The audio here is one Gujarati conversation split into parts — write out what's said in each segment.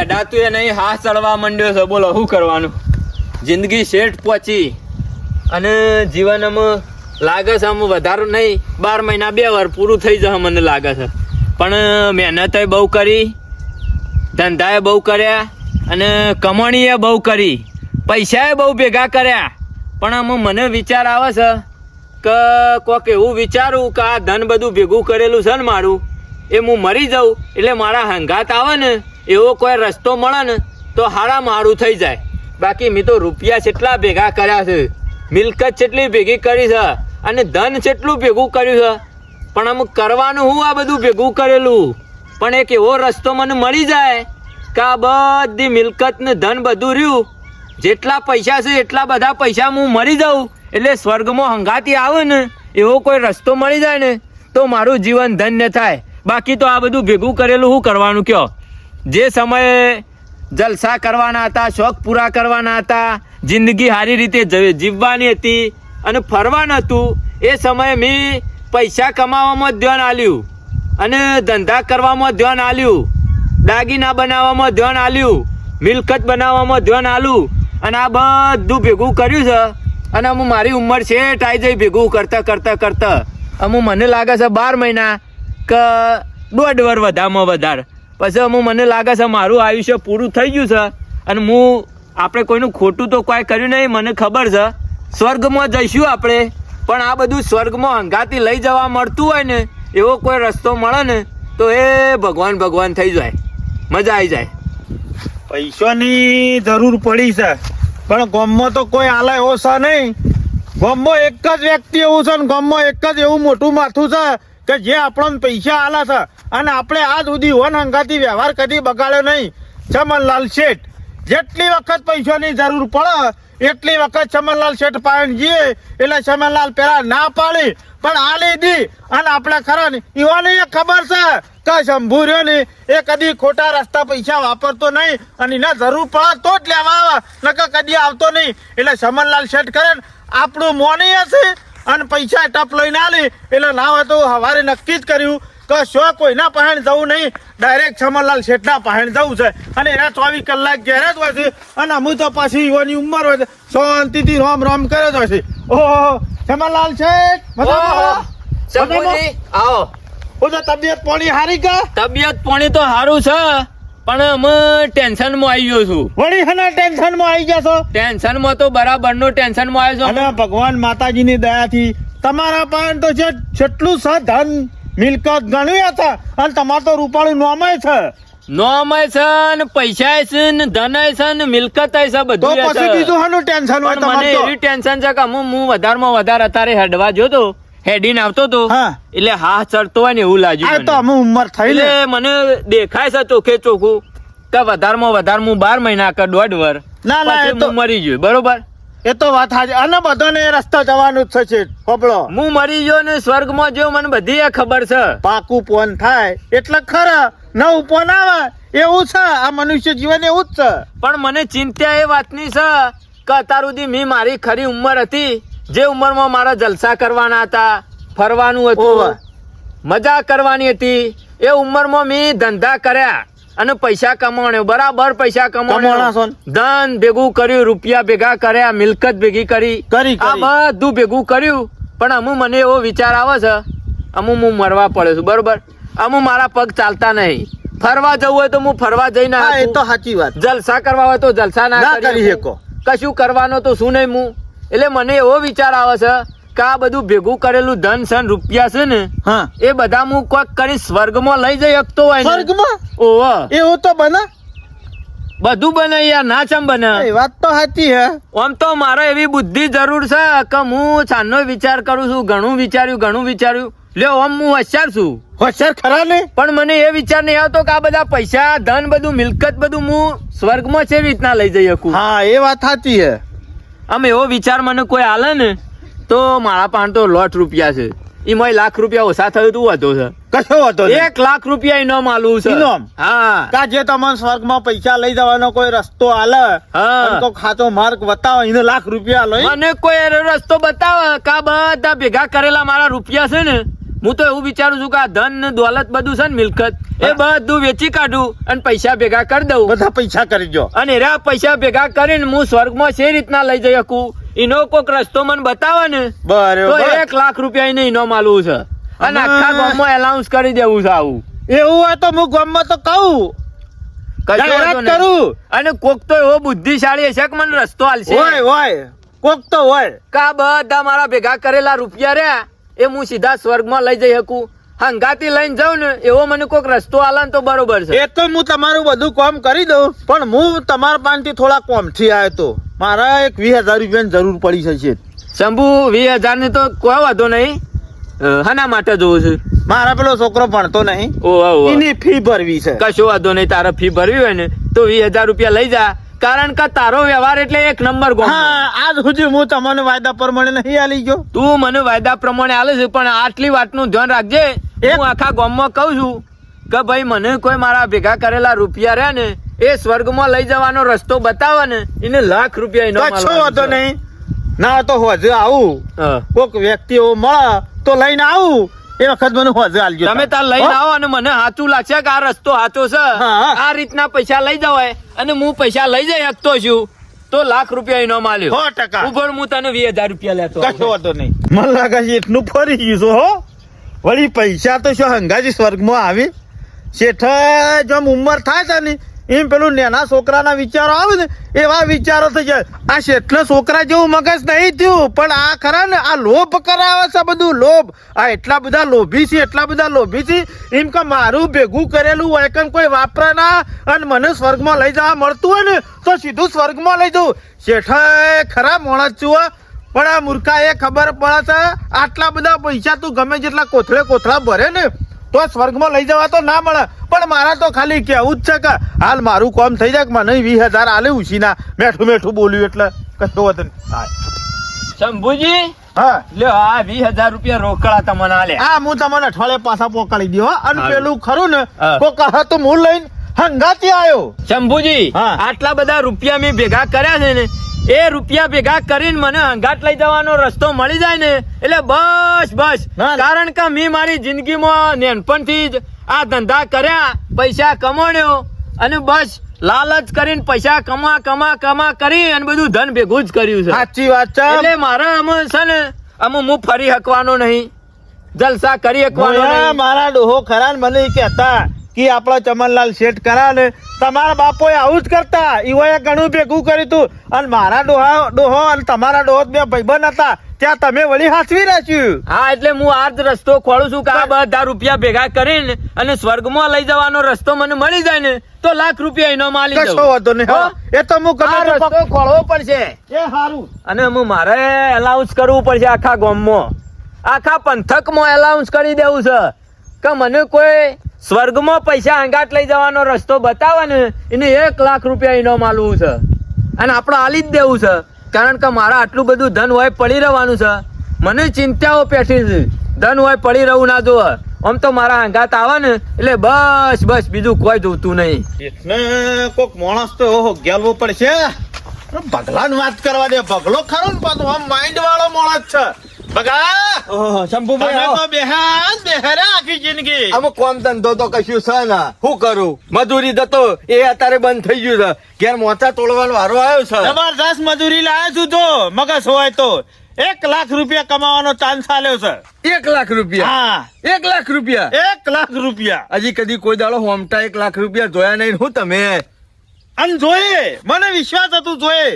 હેડાતું એ નહીં, હાથ ચડવા માંડ્યો છે. બોલો શું કરવાનું? જિંદગી શેઠ પહોંચી અને જીવનમાં લાગે છે આમ વધારે નહીં, 12 મહિના 2 વાર પૂરું થઈ જશે મને લાગે છે. પણ મહેનતે બહુ કરી, ધંધાએ બહુ કર્યા અને કમાણીએ બહુ કરી, પૈસાએ બહુ ભેગા કર્યા. પણ આમ મને વિચાર આવે છે કે કોઈક એવું વિચારું કે આ ધન બધું ભેગું કરેલું છે ને મારું, એ હું મરી જાઉં એટલે મારા હંગાત આવે ને એવો કોઈ રસ્તો મળે ને તો હારા મારું થઈ જાય. બાકી મેં તો રૂપિયા કેટલા ભેગા કર્યા છે, મિલકત કેટલી ભેગી કરી છે અને ધન કેટલું ભેગું કર્યું છે. પણ આમ કરવાનું હું આ બધું ભેગું કરેલું, પણ એક એવો રસ્તો મને મળી જાય કે આ બધી મિલકત ને ધન બધું રહ્યું, જેટલા પૈસા છે એટલા બધા પૈસા હું મરી જાઉં એટલે સ્વર્ગમાં હંગાતી આવે ને એવો કોઈ રસ્તો મળી જાય ને તો મારું જીવન ધન્ય થાય. બાકી તો આ બધું ભેગું કરેલું શું કરવાનું કયો? જે સમયે જલસા કરવાના હતા, શોખ પૂરા કરવાના હતા, જિંદગી સારી રીતે જીવવાની હતી અને ફરવાનું હતું, એ સમયે મેં પૈસા કમાવામાં ધ્યાન આલ્યું અને ધંધા કરવામાં ધ્યાન આલ્યું, દાગીના બનાવવામાં ધ્યાન આલ્યું, મિલકત બનાવવામાં ધ્યાન આલ્યું અને આ બધું ભેગું કર્યું છે. અને અમુક મારી ઉંમર છે ટાઈ જઈ ભેગું કરતા કરતા કરતા અમુક મને લાગે છે 12 મહિના કે 1.5 વર્ષ વધારમાં વધારે પછી અમુક મને લાગે છે મારું આયુષ્ય પૂરું થઈ ગયું છે. અને હું આપણે કોઈનું ખોટું તો કોઈ કર્યું નહીં, મને ખબર છે સ્વર્ગમાં જઈશું આપણે, પણ આ બધું સ્વર્ગમાં હંગાતી લઈ જવા મળતું હોય ને એવો કોઈ રસ્તો મળે ને તો એ ભગવાન ભગવાન થઈ જાય, મજા આવી જાય. પૈસાની જરૂર પડી છે પણ ગામમાં તો કોઈ આલે એવો છે નહીં. ગામમાં એક જ વ્યક્તિ એવું છે ને ગામમાં એક જ એવું મોટું માથું છે કે જે આપણને પૈસા આલે છે અને આપણે આજ સુધી વન હંગાથી વ્યવહાર કદી બગાડ્યો નહીં. ચમનલાલ શેઠ જેટલી વખત પૈસાની જરૂર પડે એટલી વખત ચમનલાલ શેઠ પાસે જઈએ એટલે ચમનલાલ પેલા ના પાડી પણ આ લીધી. અને આપણે ખરા ને ઈવાની ખબર છે કે શંભુ રહ્યો ને એ કદી ખોટા રસ્તા પૈસા વાપરતો નહીં અને એને જરૂર પડે તો જ લેવા આવે, નકર કદી આવતો નહીં. એટલે ચમનલાલ શેઠ કરે ને આપણું મોની હશે અને પૈસા ટપ લઈને આલી એટલે ના હોય તો સવારે નક્કી જ કર્યું કે શો કોઈના પહેણ જવું નહીં, ડાયરેક્ટ ચમનલાલ શેઠના પહેણ જવું છે. અને એના 24 કલાક ઘેર જ હોય છે અને અમુક તો પાછી યુવાની ઉંમર હોય છે, શાંતિથી રોમ રોમ કરે જ હોય છે. ઓહો ચમનલાલ શેઠ આવો. તબિયત પાણી હારી કા? તબિયત પાણી તો સારું છે પણ અમે ટેન્શનમાં આવી ગયો છું. વળી હના ટેન્શનમાં આવી ગયા છો? ટેન્શનમાં તો બરાબરનો ટેન્શનમાં આવ્યો છું. અને ભગવાન માતાજીની દયાથી તમારા પાસે તો છે જેટલું છે ધન મિલકત ગણ્યું હતા અને તમારે તો રૂપાળું નોમાય છે. નોમાય છે ને પૈસા છે ને ધન છે ને મિલકત છે બધું. તો પછી બીજું હાનું ટેન્શન હોય તમારે? મને એવી ટેન્શન છે કે હું વધારમાં વધારે અત્યારે હેડવા જોતો, હેડીને આવતો તો એટલે હા ચડતો હોય ને એવું લાગ્યું. તો અમે ઉંમર થઈ એટલે મને દેખાય છે ચોખ્ખે ચોખ્ખું કે વધારમાં વધારે હું 12 મહિના કે 1.5 વર્ષ ના ના હું મરી ગયો. બરોબર, એ તો વાત હાજી. અને બધાને રસ્તા જવાનું જ છે. હોબળો હું મરી ગયો ને સ્વર્ગમાં જો મને બધી ખબર છે. પાકું પોન થાય એટલે ખરા નવું પોન આવે એવું છે. આ મનુષ્ય જીવન એવું જ છે. પણ મને ચિંતા એ વાતની છે કે અત્યાર સુધી મેં મારી ખરી ઉંમર હતી, જે ઉંમરમાં મારા જલસા કરવાના હતા, ફરવાનું હતું, મજા કરવાની હતી, એ ઉંમરમાં મેં ધંધા કર્યા અને પૈસા કમાણ્યો, બરાબર પૈસા કમાણ્યો, ધન ભેગું કર્યું, રૂપિયા ભેગા કર્યા, મિલકત ભેગી કરી, આ બધું ભેગું કર્યું. પણ અમુ મને એવો વિચાર આવે છે અમુ હું મરવા પડ્યો છું. બરોબર, અમુ મારા પગ ચાલતા નહીં. ફરવા જવું હોય તો હું ફરવા જઈને એ તો સાચી વાત. જલસા કરવા હોય તો જલસા ના કરી શકો, કશું કરવાનો તો શું નહીં હું. એટલે મને એવો વિચાર આવે છે કે આ બધું ભેગું કરેલું ધન સન રૂપિયા છે ને એ બધા હું કોઈક કરી સ્વર્ગમાં લઈ જઈ શકતો હોય. સ્વર્ગમાં? ઓહો, એવું તો બને, બધું બને યાર, ના ચમ બને? એ વાત તો સાચી હે. આમ તો મારે એવી બુદ્ધિ જરૂર છે કે હું સાંજનો વિચાર કરું છું, ઘણું વિચાર્યું. લ્યો આમ હું હોશિયાર છું. હોશિયાર ખરા ને? પણ મને એ વિચાર નહીં આવતો કે આ બધા પૈસા ધન બધું મિલકત બધું હું સ્વર્ગમાં કેવી રીતના લઈ જઈ શકું. હા એ વાત સાચી હે. આમ એવો વિચાર મને કોઈ આલે ને તો મારા પાસે તો લાખ રૂપિયા છે, એમાં લાખ રૂપિયા ઓછા થયું તું હતો છે. કશો હતો? 1 લાખ રૂપિયા ઇનામ આલું છે. હા, કા જે તમને સ્વર્ગમાં પૈસા લઈ જવાનો કોઈ રસ્તો આલે, તો ખાતો માર્ગ બતાવો, એને લાખ રૂપિયા લો. મને કોઈ રસ્તો બતાવે કા બધા ભેગા કરેલા મારા રૂપિયા છે ને હું તો એવું વિચારું છું કે આ ધન ને દોલત બધું છે ને મિલકત એ બધું વેચી કાઢું અને પૈસા ભેગા કરી દઉં બધા પૈસા કરી દો અને એરા પૈસા ભેગા કરીને હું સ્વર્ગમાં છે રીતના લઈ જઈ શકું એનો કોઈક રસ્તો મને બતાવે ને તો બરાબર 1 લાખ રૂપિયા એને ઇનામ આલવું છે અને આખા ગામમાં એલાઉન્સ કરી દેવું છે આવું એવું હોય તો હું ગામમાં તો કહું કશો વાંધો જાહેરાત નહીં. કરું અને કોક તો એવો બુદ્ધિશાળી હશે કે મને રસ્તો આલશે હોય કોક તો હોય કા બધા મારા ભેગા કરેલા રૂપિયા રહ્યા એ હું સીધા સ્વર્ગમાં લઈ જઈ શકું હંગાતી લઈને જાઉં ને એવો મને કોઈક રસ્તો આલે ને તો બરોબર છે એ તો હું તમારું બધું કામ કરી દઉં પણ હું તમારા પાસેથી થોડા કોમથી આવ્યો તો મારા એક 20,000 રૂપિયાની જરૂર પડી છે શંભુ 20,000 ની તો કોઈ વાંધો નહીં હના માટે જોવું છે મારા પેલો છોકરો ભણતો નહીં ઓહો એની ફી ભરવી છે કશો વાંધો નહીં તારે ફી ભરવી હોય ને તો 20,000 રૂપિયા લઈ જા કારણ કે તારો વ્યવહાર એટલે એક નંબર ગોમ હા આજ સુધી હું તમને વાયદા પ્રમાણે નહીં આલી ગયો તું મને વાયદા પ્રમાણે આલે છે પણ આટલી વાતનું ધ્યાન રાખજે હું આખા ગામમાં કહું છું કે ભાઈ મને કોઈ મારા ભેગા કરેલા રૂપિયા રહ્યા ને એ સ્વર્ગમાં લઈ જવાનો રસ્તો બતાવે ને એને લાખ રૂપિયા ઇનામ કશો આલવાનો વાંધો છે. નહીં ના તો હોજે આવું હા. કોક વ્યક્તિ એવો મળે તો લઈને આવું એ વખત મને હોજે આલજો તમે તાર લઈને આવો અને મને સાચું લાગશે કે આ રસ્તો સાચો છે હા. આ રીતના પૈસા લઈ જવાય અને હું પૈસા લઈ જઈ શકતો છું તો લાખ રૂપિયા ઇનામ આલ્યો 100%. ઉપર હું તને 20,000 રૂપિયા લેતો આવું. કશો વાંધો નહીં મને લાગે છે એટલું ફરી ગયું છે હો વળી પૈસા તો શું હંગાજી સ્વર્ગમાં આવી શેઠ જેમ ઉંમર થાય છે ને એમ પેલું નાના છોકરાના વિચારો આવે ને એવા વિચારો થઈ જાય આ શેઠના છોકરા જેવું મગજ નહીં થયું પણ આ ખરા ને આ લોભ કરાવે છે બધું લોભ આ એટલા બધા લોભી છે એટલા બધા લોભી છે એમ કે મારું ભેગું કરેલું હોય કે કોઈ વાપરે ના અને મને સ્વર્ગમાં લઈ જવા મળતું હોય ને તો સીધું સ્વર્ગમાં લઈ જવું શેઠ ખરા માણસ છું હો. પણ આ મૂર્ખા એ ખબર પડે છે આટલા બધા પૈસા તું ગમે જેટલા કોથળા ભરે ને તો સ્વર્ગમાં લઈ જવા તો ના મળે પણ મારા તો ખાલી કેવું જ છે કે હાલ મારું કામ થઈ જાય કે મને 20,000 આલે ઉછીના મેઠું બોલ્યું એટલે કશો વાંધો નહીં. હા. શંભુજી હા લ્યો આ 20,000 રૂપિયા રોકડા તમને આલે આ હું તમને અઠવાડિયે પાછા પોકાડી દઉં હો. અને હા. પેલું ખરું ને હા. કોક હતું હું લઈને હંગાતી આવ્યો શંભુજી હા. આટલા બધા રૂપિયા મેં ભેગા કર્યા છે ને એ રૂપિયા ભેગા કરીને મને હંગાટ લઈ જવાનો રસ્તો મળી જાય ને એટલે બસ ના. કારણ કે મેં મારી જિંદગીમાં નાનપણથી જ આ ધંધા કર્યા પૈસા કમાણ્યો અને બસ લાલચ કરીને પૈસા કમા કરી અને બધું ધન ભેગું જ કર્યું છે સાચી વાત છે એટલે મારા આમાં છે ને આમાં હું ફરી હકવાનો નહીં જલસા કરી હકવાનો મોયા નહીં મારા ડોહો ખરા ને મને ઈ કહેતા કે આપણા ચમનલાલ શેઠ કરા ને તમારા બાપોએ આવું જ કરતા ઈવોએ ઘણું ભેગું કર્યું તું અને મારા ડોહો અને તમારા ડોહો બે ભાઈબંધ હતા ત્યાં તમે વળી હાથવી રાખ્યું હા એટલે હું આ જ રસ્તો ખોલું છું કે આ બધા રૂપિયા ભેગા કરીને અને સ્વર્ગમાં લઈ જવાનો રસ્તો મને મળી જાય ને તો લાખ રૂપિયા ઇનામ આલી દઉં. કશો વાંધો નહીં હો. એ તો હું આ ગમે તે રસ્તો ખોલવો પડશે એ હારું અને હું મારે એલાઉન્સ કરવું પડશે આખા ગામમાં આખા પંથકમાં એલાઉન્સ કરી દેવું છે કે મને કોઈ સ્વર્ગમાં પૈસા હંગાટ લઈ જવાનો રસ્તો બતાવે ને એને 1 લાખ રૂપિયા ઇનામ આલવું છે અને આપણે આલી જ દેવું છે કારણ કે મારા આટલું બધું ધન હોય પડી રહેવાનું છે મને ચિંતાઓ પેઠી છે ધન હોય પડી રહું ના જોવે આમ તો મારા હંગાત આવે ને એટલે બસ બીજું કોઈ જોતું નહીં એટલે કોક માણસ તો એવો ગેલવો પડશે ભગલાની વાત કરવા દે ભગલો ખરો ને પાછો આમ માઇન્ડ વાળો માણસ છે ભગા શંભુભાઈ તમે તો બેહાર્યા આખી જિંદગી અમુક કોમ ધંધો તો કશું છે ના શું કરું મજૂરી જતો એ અત્યારે બંધ થઈ ગયું છે ઘેર મોચા તોડવાનો વારો આવ્યો છે જબરદસ્ત મજૂરી લાવ્યો છું તો મગજ હોય તો 1 લાખ રૂપિયા કમાવાનો ચાન્સ આલ્યો છે 1 લાખ રૂપિયા હા 1 લાખ રૂપિયા 1 લાખ રૂપિયા હજી કદી કોઈ દાડો હોમટા 1 લાખ રૂપિયા જોયા નહીં હું તમે અને જોઈએ મને વિશ્વાસ હતું જોઈએ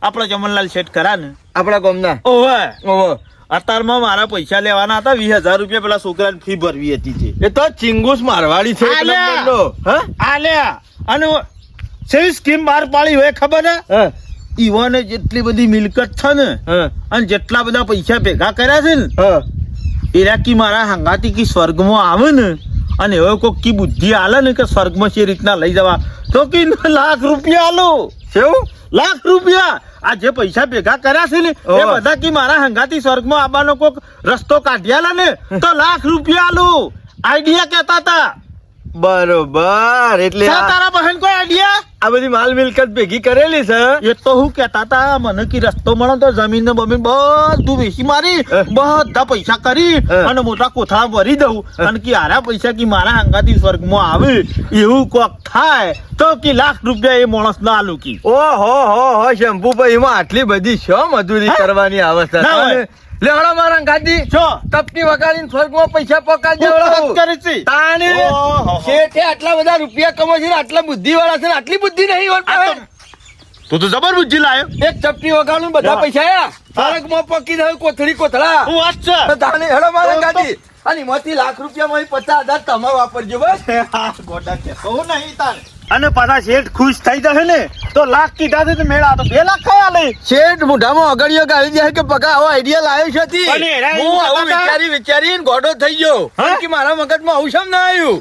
આપડે જમનલાલ શેઠ ખરા ને આપણા ગામના ઓવે ઓહો અત્યારમાં મારા પૈસા લેવાના હતા 20,000 રૂપિયા પેલા છોકરાની ફી ભરવી હતી એ તો ચિંગુસ મારવાડી છે એક આલ્યા. નંબરનો. હા? આલ્યા અને સેવી સ્કીમ બહાર પાડી હોય ખબર ને હા ઈવોને જેટલી બધી મિલકત છે ને હા અને જેટલા બધા પૈસા ભેગા કર્યા છે ને હા એરા કી મારા હંગાતી કી સ્વર્ગમાં આવે ને અને હવે કોક કી બુદ્ધિ આલે ને કે સ્વર્ગમાં છે રીતના લઈ જવા તો કી લાખ રૂપિયા આલો કેવું લાખ રૂપિયા આ જે પૈસા ભેગા કર્યા છે ને એ ઓહ. બધા કી મારા હંગાતી સ્વર્ગમાં આવવાનો કોક રસ્તો કાઢ્યાલા ને તો લાખ રૂપિયા આલો આઈડિયા કહેતા હતા બરોબર એટલે શા તારા બહેન કોઈ આઈડિયા આ બધી માલ મિલકત ભેગી કરેલી છે. એ તો હું કેતા તા મને કે રસ્તો મળે તો જમીન ને બમીન બધું વેચી મારી બધા પૈસા કરી અને મોટા કોથળા ભરી દઉં અને કે આરા પૈસા કે મારા અંગાથી સ્વર્ગમાં આવે એવું કોક થાય તો કે લાખ રૂપિયા એ માણસ ના આલું કી ઓહો શંભુભાઈ એમાં આટલી બધી શો મજૂરી હા? કરવાની અવસ્થા ના હોય. લેવડા મારા ગાદી છો તપની વગાડીને સ્વર્ગમાં પૈસા પકાડી હું દેવડાવું. વાત કરી છે. તાણે ઓહો. શેઠે આટલા બધા રૂપિયા કમાય છે ને આટલા બુદ્ધિવાળા છે ને આટલી બુદ્ધિ નહીં હોત આ તું તો જબર બુદ્ધિ લાયો એક ચપટી વગાડું ને બધા હા. પૈસા આયા સ્વર્ગમાં પકી દઉં કોથળી કોથળા હું વાત છે તો તાણે હેડો મારા તો- ગાદી અને એમાંથી લાખ રૂપિયામાં 50,000 તમે વાપરજો બસ. ગોડા કહેતો નહીં તારે અને પાછા શેઠ ખુશ થઈ જશે ને તો લાખ કીધા છે તો મેળા તો 2 લાખ ખાયા લે શેઠ મોઢામાં અગળીઓ ગાળી દે કે પકા આવો આઈડિયા લાવ્યો છે તી. અને એના હું આવું હતા? વિચારીને ગોડો થઈ ગયો હા? કે મારા મગજમાં આવું શેમ ના આવ્યું.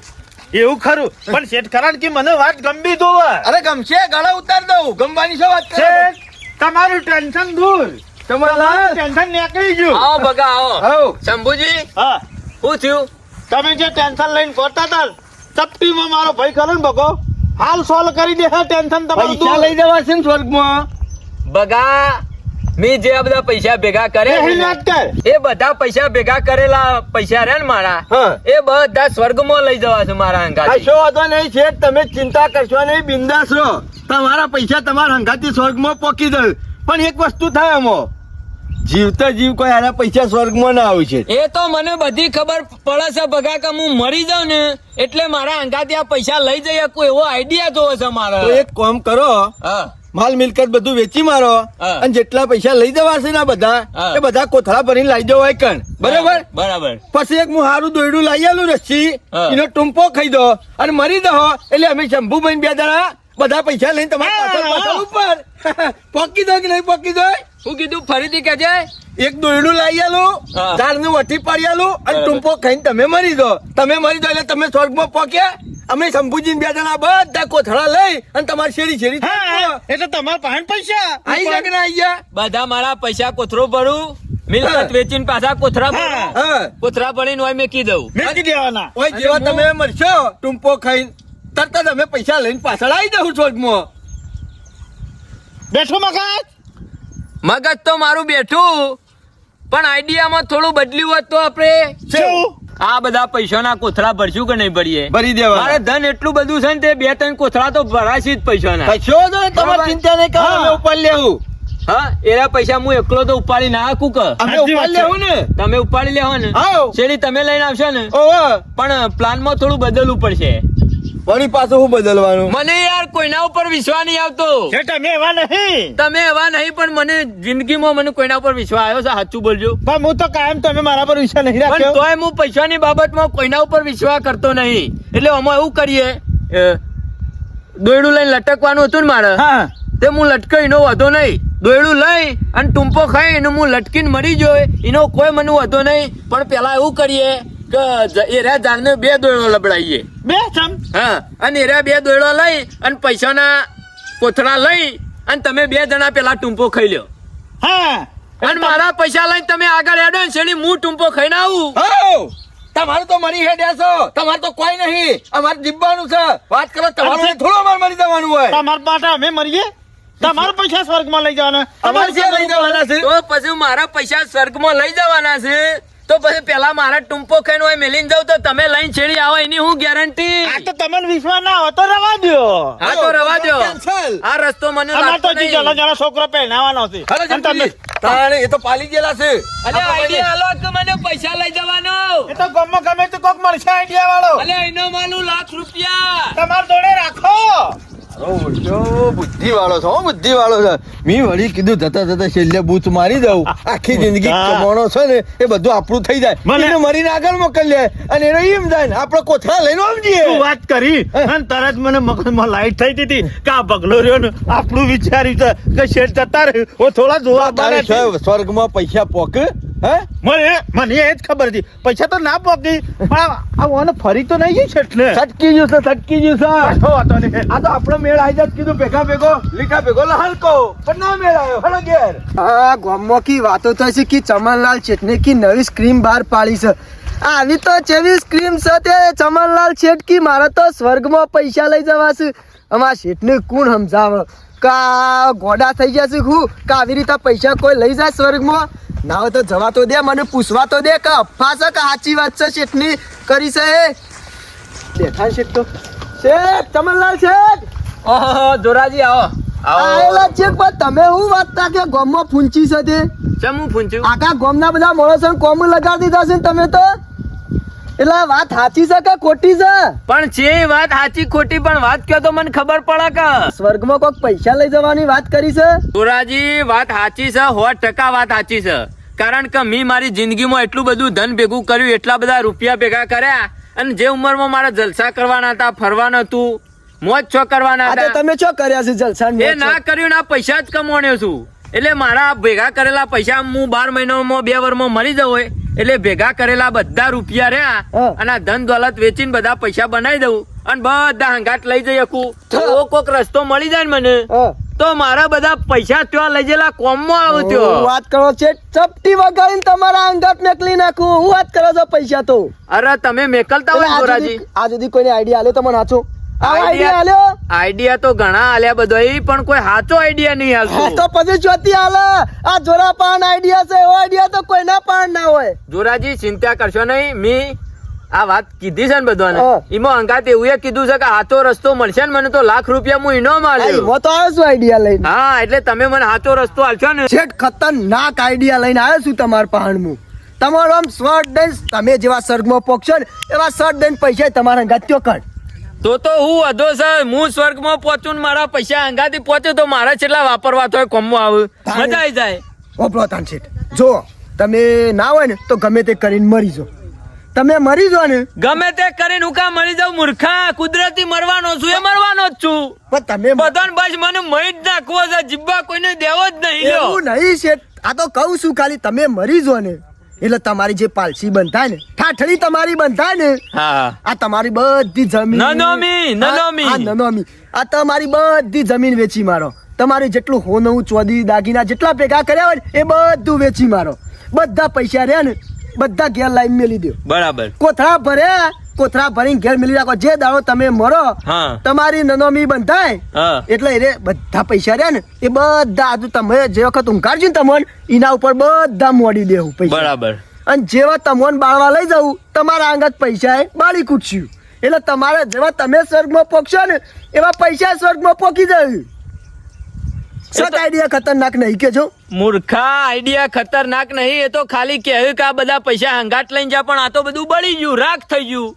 એવું ખરું પણ શેઠ ખરા કે મને વાત ગંભીર તો અરે ગમશે ગળા ઉતાર દઉં ગમવાની શું વાત કરે શેઠ તમારું ટેન્શન દૂર તમારા ટેન્શન નીકળી ગયું આવો બગા આવો હઉ શંભુજી હા શું થયું? તમે જે ટેન્શન લઈને ફરતા હતા ચપટીમાં મારો ભાઈ ખરો ને બગો હાલ સોલ્વ કરી દે હા ટેન્શન તમારું પૈસા લઈ જવા છે ને સ્વર્ગમાં બગા મેં જે આ બધા પૈસા ભેગા કર્યા છે એની ને, વાત કર એ બધા પૈસા ભેગા કરેલા પૈસા રહ્યા ને મારા હા. એ બધા સ્વર્ગમાં લઈ જવા છે મારા અંગાથી. કશો વાંધો નહીં શેઠ તમે ચિંતા કરશો નહીં બિંદાસ રહો તમારા પૈસા તમારા હંગાથી સ્વર્ગમાં પોકી દઉં પણ એક વસ્તુ થાય એમાં જીવતા જીવ કોઈ આના પૈસા સ્વર્ગમાં ના આવે છે એ તો મને બધી ખબર પડે છે બગા કે હું મરી જાઉં ને એટલે મારા અંગાથી આ પૈસા લઈ જઈએ કોઈ એવો આઈડિયા જોવો છે મારે. તો એક કામ કરો હા માલ મિલકત બધું વેચી મારો હા. અને જેટલા પૈસા લઈ જવાશે ને આ બધા હા. એ બધા કોથળા ભરીને લાવી દો હોય કણ બરાબર બરાબર પછી એક હું હારું દોયડું લઈ આલું રસ્સી હા. એનો ટૂંપો ખાઈ દો અને મરી દો એટલે અમે શંભુભાઈ 2 જણા બધા પૈસા લઈને તમારા પાછળ પાછળ ઉપર પોકી દો કે નહીં પોકી દો શું કીધું ફરીથી કહેજે. એક દોયડું લઈ આલું હા. ઝાડનું વટી પાડી આલું અને બરાબર. ટૂંપો ખાઈને તમે મરી દો એટલે તમે સ્વર્ગમાં પોક્યા અમે શંભુજી 2 જણા બધા કોથળા લઈ અને તમારી શેરી શેરી હા એટલે તમારા પાસે પૈસા આઈ ગયા કે ના આઈ ગયા બધા મારા પૈસા કોથરો ભરું મિલકત વેચીને પાછા કોથરા ભરું. હા. હા કોથરા ભરીને હોય મેકી દઉં. મેકી દેવાના ઓય જેવા તમે મરશો ટૂંપો ખાઈને તરત જ અમે પૈસા લઈને પાછળ આવી જાઉં સ્વર્ગમાં બેઠો મગજ મગજ તો મારું બેઠું પણ આઈડિયામાં થોડું બદલ્યું હોત તો આપણે શું આ બધા પૈસાના કોથળા ભરશું કે નહીં ભરીએ? ભરી દેવા મારે ધન એટલું બધું છે ને તે 2-3 કોથળા તો ભરાશે જ પૈસાના. કશો તો તમારે બરાબર. ચિંતા નહીં કરો હા. અમે ઉપર લેવું હા એના પૈસા હું એકલો તો ઉપાડી ના હાકું કે અમે સાચી ઉપર વાત છે. લેવું ને તમે ઉપાડી લેવો ને હાઉ. શેરી તમે લઈને આવશો ને ઓહો પણ પ્લાનમાં થોડું બદલવું પડશે. વળી પાછું હું બદલવાનું મને યાર કોઈના ઉપર વિશ્વાસ નહીં આવતો. શેઠ અમે એવા નહીં તમે એવા નહીં પણ મને જિંદગીમાં મને કોઈના ઉપર વિશ્વાસ આવ્યો છે સાચું બોલજો. પણ હું તો કાયમ તમે મારા પર વિશ્વાસ નહીં પણ રાખ્યો તોય હું પૈસાની બાબતમાં કોઈના ઉપર વિશ્વાસ કરતો નહીં એટલે અમે એવું કરીએ દોયડું લઈને લટકવાનું હતું ને મારે હા તે હું લટકાઈ એનો વધો નહીં દોયડું લઈ અને ટૂંપો ખાઈ એને હું લટકીને મરી જોય એનો કોઈ મને વધો નહીં પણ પેલા એવું કરીએ કે એરા ઝાડને 2 દોયડો લબડાઈએ. બે ચમ હા અને એરા 2 દોયડો લઈ અને પૈસાના કોથળા લઈ અને તમે 2 જણા પેલા ટૂંપો ખાઈ લ્યો હા અને મારા પૈસા લઈને તમે આગળ હેડો ને શેરી હું ટૂંપો ખાઈને આવું. હાઉ. તમારું તો મરી હેડ્યા છો તમારે તો કોઈ નહીં અમારે જીવવાનું છે વાત કરો તમારું અરે. થોડું અમારે મરી જવાનું હોય તમારા માટે અમે મરીએ તમારા પૈસા સ્વર્ગમાં લઈ જવાના અમારે ક્યાં લઈ જવાના છે તો પછી મારા પૈસા સ્વર્ગમાં લઈ જવાના છે તો પછી પેલા મારા ટૂંપો ખાઈને હોય મેલીને જાવ તો તમે લઈને છેડી આવો એની હું ગેરંટી. આ તો તમને વિશ્વાસ ના હોય તો રવા દો હા તો રવા દો. Cancel. આ રસ્તો મને અમાર તો લાગતો જી નહીં. જણા છોકરો પહેરાવાનો છે હાલો અને તમે જમજી. તાણે એ તો પાલી ગયેલા છે અલે આઈડિયા આલો કે મને પૈસા લઈ જવાનો. એ તો ગમે ગમે તે કોક મળશે આઈડિયા વાળો અલે એનો માલું ₹1,00,000. તમાર જોડે રાખો બુદ્ધિ વાળો છો બુદ્ધિ વાળો છે મેં વળી કીધું જતા જતા છેલ્લે બૂચ મારી દઉં આખી જિંદગી હા. કમાણો છે ને એ બધું આપણું થઈ જાય મને- એને મરીને આગળ મોકલી અને એનો એમ જાય ને આપણે કોથળા લઈને તું સમજીએ વાત કરી અને તરત મને મગજમાં લાઈટ થઈ હતી કે આ બગલો રહ્યો ને આપણું વિચાર્યું છે કે શેઠ જતા રહ્યો ઓ થોડા જોવા તારે સ્વર્ગમાં પૈસા પોક હે મને એ જ ખબર હતી પૈસા તો ના પોકી પણ આ ઓને ફરી તો નહીં શેઠ ને સટકી ગયું છે સટકી ગયું છે પાછો વાતો નહીં. આ તો આપણો મેળ આવી જાત કીધું ભેગા ભેગો લીખા ભેગો હલકો પણ ના મેળ આવ્યો હળો ઘેર આ ગામમાં કી વાતો થાય છે કે ચમનલાલ ચેટને કી નવી સ્ક્રીમ બહાર પાડી છે આવી તો જેવી સ્ક્રીમ છે તે ચમનલાલ શેઠ કી મારે તો સ્વર્ગમાં પૈસા લઈ જવાશે. અમારા શેઠને કોણ સમજાવે કા ગોડા થઈ ગયા છે હું કે આવી રીતે પૈસા કોઈ લઈ જાય સ્વર્ગમાં? ના હોય તો જવા તો દે, મને પૂછવા તો દે કે અફવા છે કે સાચી વાત છે શેઠની કરી છે એ. બેઠા શેઠ તો શેઠ ચમનલાલ શેઠ ઓહો જોરાજી આવો આયેલા શેઠ. પણ તમે હું વાત તા કે ગામમાં ફૂંચી છે તે ચમ હું પૂછ્યું આખા ગામના બધા માણસો કોમ લગાડી દીધા છે ને તમે તો. એટલે વાત સાચી છે કે ખોટી છે? પણ છે વાત સાચી ખોટી પણ વાત કહો તો મને ખબર પડે કે સ્વર્ગમાં કોઈક પૈસા લઈ જવાની વાત કરી છે? જોરાજી વાત સાચી છે 100% વાત સાચી છે. કારણ કે મેં મારી જિંદગીમાં એટલું બધું ધન ભેગું કર્યું, એટલા બધા રૂપિયા ભેગા કર્યા, અને જે ઉંમરમાં મારા જલસા કરવાના હતા, ફરવાનું હતું, મોજ છો કરવાના આજે હતા, તમે શું કર્યા છે જલસા ને એ મોજ ના કર્યું ને આ પૈસા જ કમાણ્યો છું. એટલે મારા ભેગા કરેલા પૈસા હું 12 મહિનામાં 2 વર્ષમાં મરી જવું હોય એટલે ભેગા કરેલા બધા રૂપિયા રહ્યા હા. અને આ ધન દોલત વેચીને બધા પૈસા બનાવી દઉં અને બધા હંગાટ લઈ જઈ શકું. તો કોક રસ્તો મળી જાય ને મને હા. તો મારા બધા પૈસા ત્યાં લઈ ગયેલા કોમમાં આવું હું ત્યાં. વાત કરો છે ચપટી વગાડીને તમારા અંગત મેકલી નાખું. હું વાત કરો છો પૈસા તો? અરે તમે મેકલતા હોય ને જોરાજી. આ સુધી કોઈને આઈડિયા આલ્યો તમને હાચો? આઈડિયા આલ્યો? આઈડિયા તો ઘણા આલ્યા બધો પણ કોઈ સાચો આઈડિયા નહીં હા હાલતો. તો પછી ચોથી હાલે. આ જોરા પાન આઈડિયા છે, એવો આઈડિયા તો કોઈના પાન ના હોય. જોરાજી ચિંતા કરશો નહીં. મેં આ વાત કીધી છે ને બધાને હા. એમાં અંગાત એવું એ કીધું છે કે સાચો રસ્તો મળશે ને મને તો ₹1,00,000 હું ઇનામ આલ્યો. એમાં તો આવ્યો છું આઈડિયા લઈને. હા એટલે તમે મને સાચો રસ્તો આલશો ને. શેઠ ખતરનાક આઈડિયા લઈને આવ્યો છું તમારા પહાણમાં. તમારો આમ સ્વર્ગ દઈને તમે જેવા સ્વર્ગમાં પોકશો ને એવા સ્વર્ગ દઈને પૈસા તમારા ગાત્યો કર. તો હું અધો સર હું સ્વર્ગમાં પહોંચું ને મારા પૈસા અંગાથી પહોંચે તો મારા છેલ્લા વાપરવા તો કોમમાં આવે મજા આવી જાય. ઓપલો તાન શેઠ જો તમે ના હોય ને તો ગમે તે કરીને મરી જાઓ. તમે મરી જાઓ ને ગમે તે કરીને હું કા મરી જાઉં મૂર્ખા. કુદરતી મરવાનો છું એ મરવાનો જ છું. પણ તમે બધાને બસ મને મરી જ નાખવો છે. જીબ્બા કોઈને દેવો જ નહીં લ્યો. એવું નહીં શેઠ. આ તો કહું છું ખાલી તમે મરી જાઓ ને એટલે તમારી જે પાલસી બંધાય ને ઠાઠડી તમારી બંધાય ને હા આ તમારી બધી જમીન નનોમી. આ નનોમી આ તમારી બધી જમીન વેચી મારો. તમારી જેટલું હોનવું ચોદી દાગીના જેટલા ભેગા કર્યા હોય ને એ બધું વેચી મારો. બધા પૈસા રહ્યા ને બધા ઘેર લાઈન મેલી દો. બરાબર. કોથળા ભર્યા કોથળા ભરીને ઘેર મેલી રાખો. જે દાડો તમે મરો હા. તમારી નનોમી બંધાય હા. એટલે એ બધા પૈસા રહ્યા ને એ બધા આજુ તમે જે વખત ઊંઘાડજો ને તમને એના ઉપર બધા મોડી દેવું પૈસા. બરાબર. અને જેવા તમને બાળવા લઈ જવું તમારા આંગત પૈસા એ બાળી કૂટશું. એટલે તમારે જેવા તમે સ્વર્ગમાં પોકશો ને એવા પૈસા સ્વર્ગમાં પોકી જાય. સત આઈડિયા ખતરનાક નહીં કે જો મૂર્ખા આઈડિયા ખતરનાક નહીં. એ તો ખાલી કહેવું કે આ બધા પૈસા હંગાટ લઈને જા પણ આ તો બધું બળી ગયું રાખ થઈ ગયું.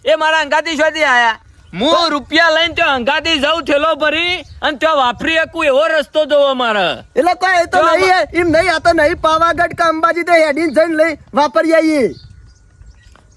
એ મારા હંગાતી શોધી આયા. હું રૂપિયા લઈને ત્યાં હંગાતી જાઉં થેલો ભરી અને ત્યાં વાપરી શકું એવો રસ્તો જોવો મારે. એટલે કોઈ એ તો નહીં એમ નહીં. આ તો નહીં પાવાગઢ કે અંબાજી તો હેડીને જઈને લઈ વાપરી આવીએ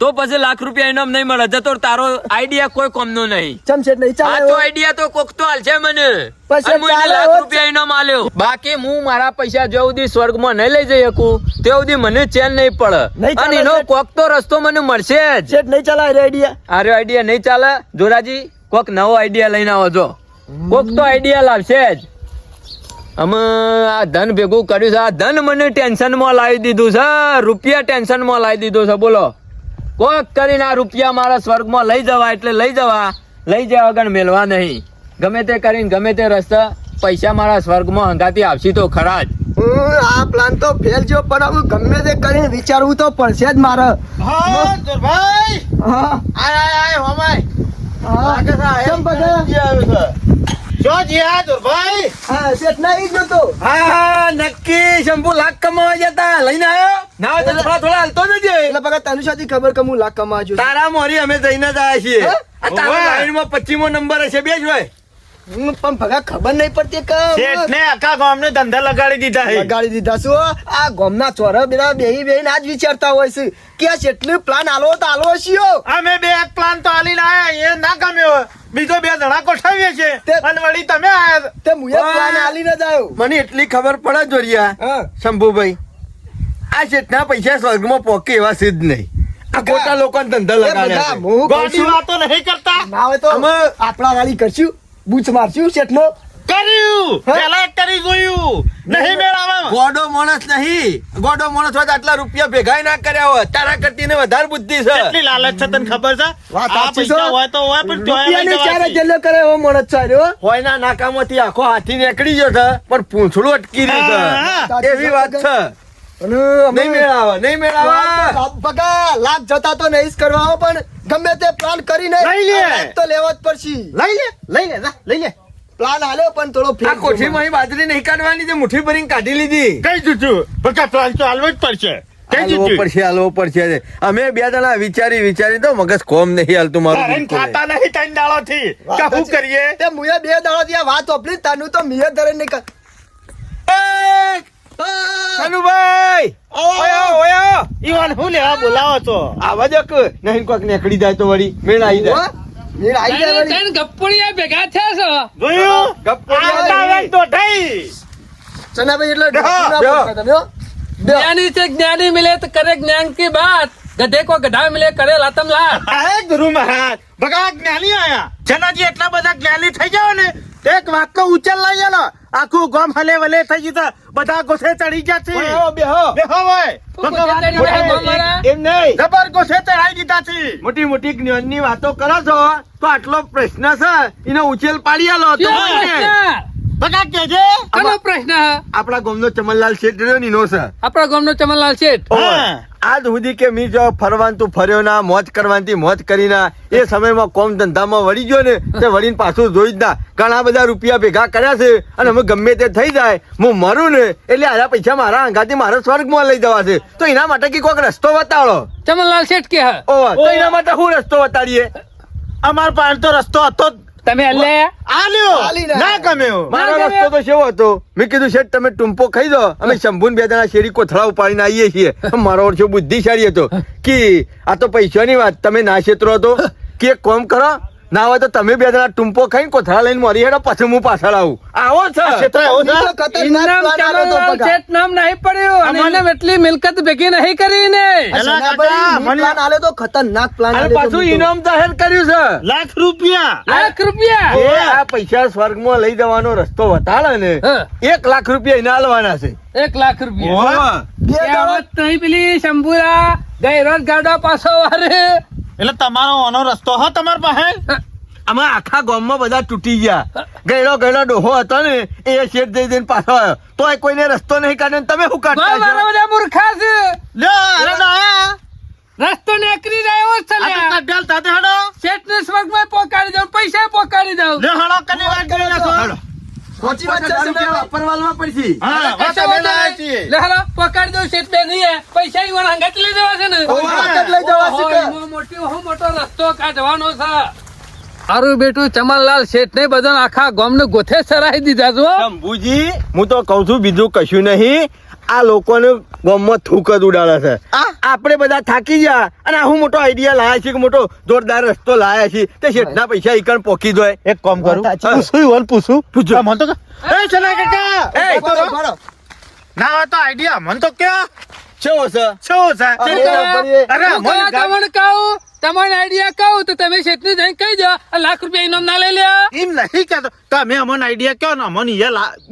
તો પછી ₹1,00,000 ઇનામ નહીં મળે. જતો તારો આઈડિયા કોઈ કોમનો નહીં. ચમચેટ નહીં આ ચાલે તો આઈડિયા તો કોક તો હાલશે મને. પછી અને હું એને ચાલે ₹1,00,000 ઇનામ આલ્યો. બાકી હું મારા પૈસા જ્યાં સુધી સ્વર્ગમાં નહીં લઈ જઈ શકું ત્યાં સુધી મને ચેન નહીં પડે. નહીં ચાલે અને એનો શેઠ. કોક તો રસ્તો મને મળશે જ. ચેટ નહીં ચાલે આઈડિયા. આર્યો આઈડિયા નહીં ચાલે. જોરાજી કોક નવો આઈડિયા લઈને આવો જો. કોક તો આઈડિયા લાવશે જ. અમે આ ધન ભેગું કર્યું છે. આ ધન મને ટેન્શનમાં લાવી દીધું છે. રૂપિયા ટેન્શનમાં લાવી દીધો છે. બોલો કોક કરીને આ રૂપિયા મારા સ્વર્ગમાં લઈ જવા એટલે લઈ જવા. લઈ જવા વગર મેળવા નહીં. ગમે તે કરીને ગમે તે રસ્તા પૈસા મારા સ્વર્ગમાં હંગાતી આવશે તો ખરા જ. આ પ્લાન તો ફેલ જો પણ હવે ગમે તે કરીને વિચારવું તો પડશે જ મારે. હા જોરભાઈ હા આય હોમાય હા લાગે છે આ કેમ બધા? જી આવ્યો છે જો જી આ જોરભાઈ હા શેઠ નહીં જોતો. હા નક્કી શંભુ લાખ કમાવા જતા લઈને આવ્યો. ના હોય તો થોડા હાલતો જજે. એટલે બગા તને શાથી ખબર કે હું લાખ કમાજો છું? તારા મોરી અમે જઈને જ આવ્યા છીએ. હે? આ તારા ઓવે. લાઈનમાં 25મો નંબર હશે બે જ હોય. પણ ભગા ખબર નહીં પડતી કે શેઠને આખા ગામને ધંધા લગાડી દીધા છે લગાડી દીધા શું? આ ગામના ચોરા બેના બેહી બેહીને આજ વિચારતા હોય છે કે આ જેટલું પ્લાન આલો તો આલો છીએ. અમે બે એક પ્લાન તો આલીને આયા એ ના ગમ્યો બીજો 2 જણા ગોઠવીએ છે તે- અને વળી તમે આયા તે મુએ પ્લાન આલીને જ આવ્યો. મને એટલી ખબર પડે જોરિયા હા શંભુભાઈ આ જેટલા પૈસા સ્વર્ગમાં પોકે એવા છે જ નહીં. આ ખોટા લોકોને ધંધા એ બધા લગાડ્યા છે. હું ગોડી કરશું. વાતો નહીં કરતા ના હોય તો અમે આપણા વાળી કરશું બૂચ મારશું શેઠનો કર્યું પેલા કરી જોયું નહીં મેળાવા ગોડો માણસ નહીં, ગોડો માણસ હોય તો આટલા રૂપિયા ભેગા ના કર્યા હોય. તારા કરતી ને વધારે બુદ્ધિ છે. કેટલી લાલચ છે તને ખબર છે વાત આ સાચી પૈસા છે. હોય તો હોય પણ ચોયા લઈ રૂપિયાની ચારે જવાથી. જેલ્લો કરે એવો માણસ છે રહ્યો. હોયના નાકામાંથી આખો હાથી નીકળી ગયો છે પણ પૂંછડું અટકી રહ્યું હા, છે. એવી વાત છે. અને અમે નહીં મેળાવા, નહીં મેળાવા. બગા લાખ જતા તો નહીં જ કરવા પણ ગમે તે પ્લાન કરીને લઈ લે. આ લાખ તો લેવા જ પડશે. લઈ લે જા, લઈ લે પ્લાન હાલ્યો પણ થોડો આ ફેર કોઠીમાં અહીં બાજરી નહીં કાઢવાની છે, મુઠ્ઠી ભરીને કાઢી લીધી. કઈ જુઠું બકા પ્લાન તો હાલવો જ પડશે કઈ હાલવો જુઠું પડશે, હાલવો પડશે. અમે બે જણા વિચારી તો મગજ કોમ નહીં હાલતું મારું તારે બિલકુલ. ખાતા નહીં ત્રણ દાડોથી કે શું કરીએ તે મુએ બે દાડા થી આ વાત ઓપલી તાનું તો મિયર ધરે નહીં કર. એ, કનુભાઈ, ઓયો, ઓયો. ઈવન હું લેવા બોલાવો છો આવા જ કે નહીં કોક નીકળી જાય તો વળી મેળ આવી જાય. મેળ આઈ જાય વળી. ત્રણ ગપ્પડિયા ભેગા થયા છો. જોયું ગપ્પો આવતા વેત તો થઈ ચનાભાઈ એટલે બેહો, ના બેહો. બોલતા તમે, હો. બેહો. જ્ઞાની से ज्ञानी मिले तो करे ज्ञान की बात, गधे को गधा मिले करे लातम लात. અરે ગુરુ મહારાજ બગા જ્ઞાની આયા જનાજી એટલા બધા જ્ઞાની થઈ જાવ ને તો એક વાત તો ઉચલ લઈ ને આખું ગામ હલે વલે થઈ જતા બધા ગોઠે ચડી જશે બેહો, બેહો. બેહો ભાઈ ગોઠે ચડી જાય ગામ વાળા? એમ નહીં. જબર ગોઠે ચડાઈ દીધા છે મોટી મોટી જ્ઞાનની વાતો કરો છો તો આટલો પ્રશ્ન છે એનો ઉછેલ પાડી આલો તો શું હોય ને. પ્રશ્ન? બગા કેજે કોનો પ્રશ્ન? આપણા ગામનો ચમનલાલ શેઠ રહ્યો ને એનો છે. આપણા ગામનો ચમનલાલ શેઠ. હા. આજ સુધી કે મી જો ફરવાનું તું ફર્યો ના, મોજ કરવાની મોજ કરી ના, એ સમયમાં કોમ ધંધામાં વળી ગયો ને તે વળીને પાછું જોઈ જ ના. ઘણા બધા રૂપિયા ભેગા કર્યા છે અને અમે ગમે તે થઈ જાય હું મરું ને એટલે આના પૈસા મારા અંગાથી મારા સ્વર્ગમાં લઈ જવા છે તો એના માટે કે કોઈક રસ્તો બતાડો. ચમનલાલ શેઠ કે હે? ઓવા, તો એના માટે હું રસ્તો બતાડીએ. અમાર પાસે તો રસ્તો હતો જ. તમે હલ્લે આલ્યો આલી ના. ના ગમ્યો મારો ના, રસ્તો તો કેવો હતો, મેં કીધું શેઠ તમે ટૂંપો ખાઈ દો, અમે શંભુન બે જણા શેરી કોથળા ઉપાડીને આવીએ છીએ. મારો ઓળખ્યો બુદ્ધિશાળી હતો કે આ તો પૈસાની વાત, તમે ના છેતરો હતો કે એક કામ કરો ના હોય તો તમે બે જણા ટૂંપો ખાઈને કોથળા લઈને મરી હેડો, પછી હું પાછળ આવું. આવો છે ક્ષેત્ર એવો છે ઈ તો ખતરનાક ઇનામ પ્લાન આલ્યો તો ચમનલાલ બગા. શેઠ નામ નહીં પડ્યું અને અમારે- એને એટલી મિલકત ભેગી નહીં કરીને. આ એલા સનાભાઈ, કાકા, ઈ મને- પ્લાન આલ્યો તો ખતરનાક પ્લાન અને આલ્યો તો પાછું ઈ તો. ઇનામ જાહેર કર્યું છે. લાખ રૂપિયા લાખ રૂપિયા. એ આ પૈસા સ્વર્ગમાં લઈ જવાનો રસ્તો બતાડે ને હા. 1 લાખ રૂપિયા એને આલવાના છે. 1 લાખ રૂપિયા. ઓવા. બે દાડા કહેવત નહીં પેલી શંભુરા ગઈ રોજ ગાડો પાછો વારે. એટલે તમારો આનો રસ્તો હો તમાર પાસે આમાં આખા ગામમાં બધા તૂટી ગયા. ગયેલો ડોહો હતો ને એ શેઠ જઈ જઈને પાછો આવ્યો તોય કોઈને રસ્તો નહીં કાઢ્યો ને તમે શું ગામ કાઢતા વાળા છો? બધા મૂર્ખા છે. લ્યો અરે ના રસ્તો નીકળી રહ્યો છે આ તો લ્યા. કાઢ્યાલ સાથે હડો શેઠને સ્વર્ગમાં પહોંચાડી દઉં, પૈસા પહોંચાડી દઉં. લ્યો હડો કની વાત કરી નાખો સાચી વાત છે, સનાભાઈ. વાપરવાના પડશે. હા વાત કશો અમે વાંધો લાયા નહીં. છીએ લે હાલો, પહોંચાડી દઉં શેઠ બે નહીં હે. પૈસા ઈ વાળા હંગાત લઈ જવા છે ને. હંગાત જ લઈ જવા છે કે? ઓહો, એમાં મોટો રસ્તો કાઢવાનો છે. મારું બેટું ચમનલાલ શેઠ ને બધા આખા ગામને ગોથે સરાઈ દીધા છો. શંભુજી હું તો કઉ છું બીજું કશું નહીં, આ લોકોને ગામમાં થૂક જ ઉડાડે છે. આપણે બધા થાકી ગયા અને હું મોટો આઈડિયા લાયા છીએ કે મોટો જોરદાર રસ્તો લાયા છીએ તે શેઠના પૈસા ઈકણ પોકી દોય. એક કામ કરું વાત સાચી. પૂછું ઈવન પૂછું પૂછો. આ મન તો એ ચલા કાકા એ, બરો, બરો. ના હોય તો આઈડિયા મન તો ક્યાં કેવો છે? શું છે અરે, શું અરે કહો મને તમને કહું, તમને આઈડિયા કહું તો તમે શેઠને જઈને કહી દો, આ લાખ રૂપિયા ઇનામ ના લઈ લ્યા. એમ નહીં કહેતો તમે અમને આઈડિયા કયો ને અમને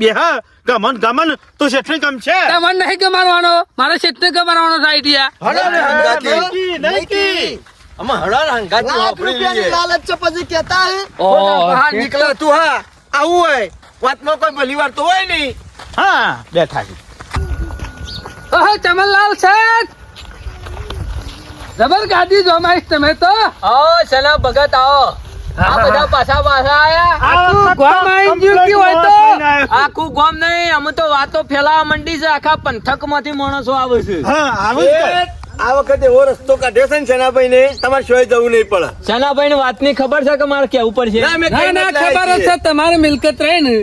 બે હા ગમન ગમન તો શેઠને ગમ છે તમને નહીં ગમાડવાનો, મારે શેઠને ગમાડવાનો છે આઈડિયા. હળો ને હંગાથી. નહીં કી. આમાં હળો ને હંગાથી લાખ વાપરી રૂપિયાની લઈએ. લાલચ છે પછી કહેતા હે. બહાર નીકળે તું હા આવું હોય વાતમાં કોઈ ભલી વાર તો હોય નહીં. હા બેઠા છે ઓહો, ચમનલાલ શેઠ, જબર ગાડી જોમાઈશ તમે તો. ચલો ભગત આવો. આ બધા પાછા પાછા આયા. આખું ગામ આઈ ગયું કે હોય તો. આખું ગામ નહીં, અમે તો વાતો ફેલાવા મંડી છે, આખા પંથક માંથી માણસો આવે છે. હા આવું જ કર. આ વખતે એવો રસ્તો કાઢ્યો છે ને સેનાભાઈ ને તમારે શોય જવું નહીં પડે. સનાભાઈ ની વાત ની ખબર છે કે મારે કેવું પડશે? ના, મેં ના કહીને ના, જ લાયા ખબર જ છીએ. છે તમારે મિલકત રહી ને